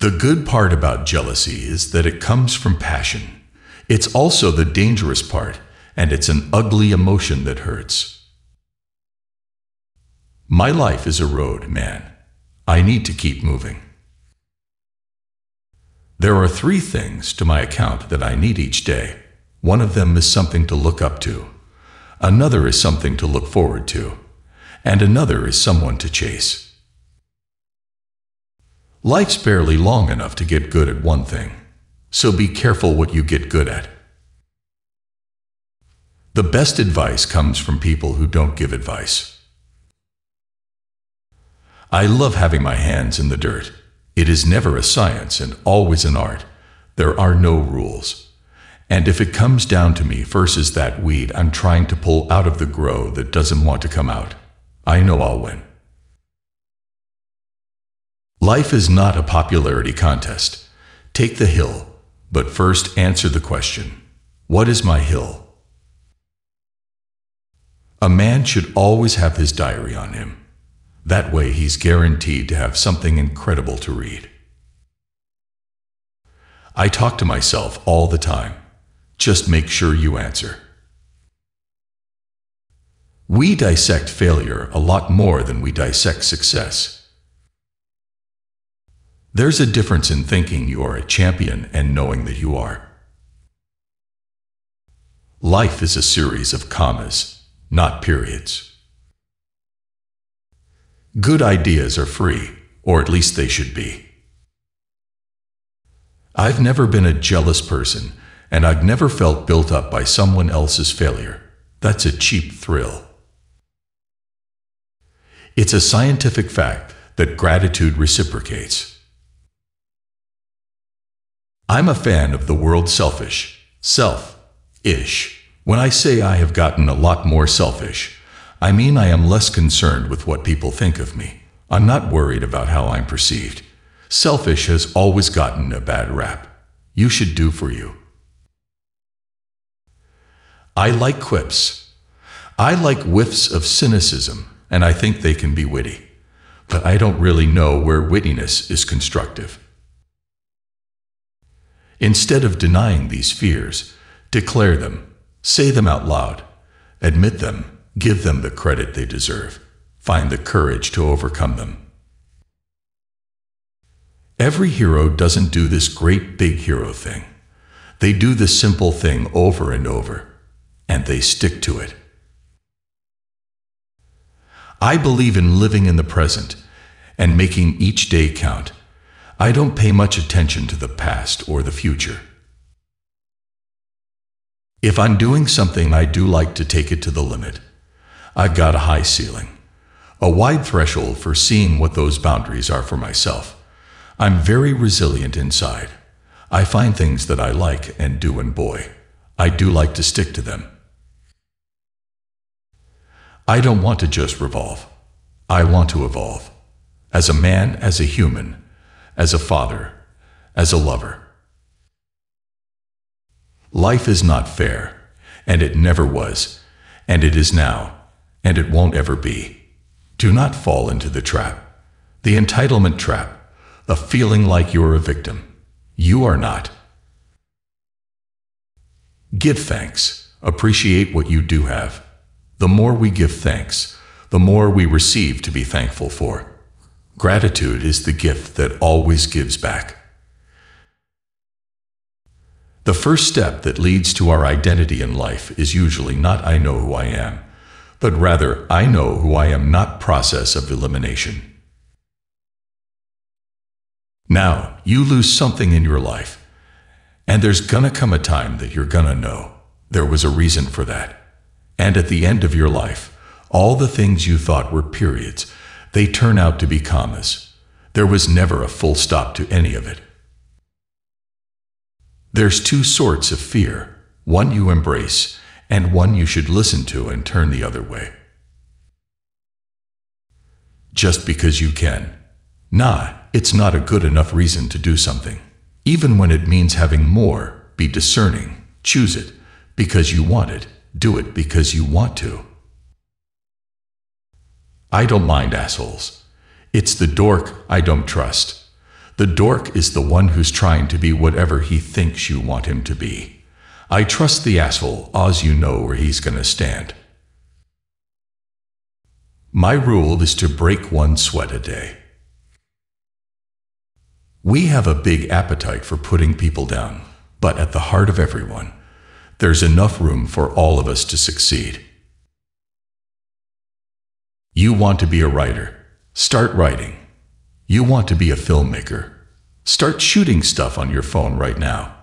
The good part about jealousy is that it comes from passion. It's also the dangerous part, and it's an ugly emotion that hurts. My life is a road, man. I need to keep moving. There are 3 things to my account that I need each day. One of them is something to look up to. Another is something to look forward to. And another is someone to chase. Life's barely long enough to get good at one thing, so be careful what you get good at. The best advice comes from people who don't give advice. I love having my hands in the dirt. It is never a science and always an art. There are no rules. And if it comes down to me versus that weed I'm trying to pull out of the grow that doesn't want to come out, I know I'll win. Life is not a popularity contest. Take the hill, but first answer the question, what is my hill? A man should always have his diary on him. That way he's guaranteed to have something incredible to read. I talk to myself all the time. Just make sure you answer. We dissect failure a lot more than we dissect success. There's a difference in thinking you are a champion and knowing that you are. Life is a series of commas, not periods. Good ideas are free, or at least they should be. I've never been a jealous person, and I've never felt built up by someone else's failure. That's a cheap thrill. It's a scientific fact that gratitude reciprocates. I'm a fan of the word selfish, self-ish. When I say I have gotten a lot more selfish, I mean I am less concerned with what people think of me. I'm not worried about how I'm perceived. Selfish has always gotten a bad rap. You should do for you. I like quips. I like whiffs of cynicism, and I think they can be witty. But I don't really know where wittiness is constructive. Instead of denying these fears, declare them, say them out loud, admit them, give them the credit they deserve, find the courage to overcome them. Every hero doesn't do this great big hero thing. They do the simple thing over and over, and they stick to it. I believe in living in the present and making each day count. I don't pay much attention to the past or the future. If I'm doing something, I do like to take it to the limit. I've got a high ceiling, a wide threshold for seeing what those boundaries are for myself. I'm very resilient inside. I find things that I like and do, and boy, I do like to stick to them. I don't want to just revolve. I want to evolve. As a man, as a human, as a father, as a lover. Life is not fair, and it never was, and it is now, and it won't ever be. Do not fall into the trap, the entitlement trap, of feeling like you're a victim. You are not. Give thanks. Appreciate what you do have. The more we give thanks, the more we receive to be thankful for. Gratitude is the gift that always gives back. The first step that leads to our identity in life is usually not "I know who I am," but rather "I know who I am not" process of elimination. Now, you lose something in your life, and there's gonna come a time that you're gonna know there was a reason for that. And at the end of your life, all the things you thought were periods, they turn out to be commas. There was never a full stop to any of it. There's 2 sorts of fear, one you embrace, and one you should listen to and turn the other way. Just because you can. Nah, it's not a good enough reason to do something. Even when it means having more, be discerning, choose it because you want it, do it because you want to. I don't mind assholes. It's the dork I don't trust. The dork is the one who's trying to be whatever he thinks you want him to be. I trust the asshole, as you know where he's gonna stand. My rule is to break 1 sweat a day. We have a big appetite for putting people down, but at the heart of everyone, there's enough room for all of us to succeed. You want to be a writer? Start writing. You want to be a filmmaker? Start shooting stuff on your phone right now.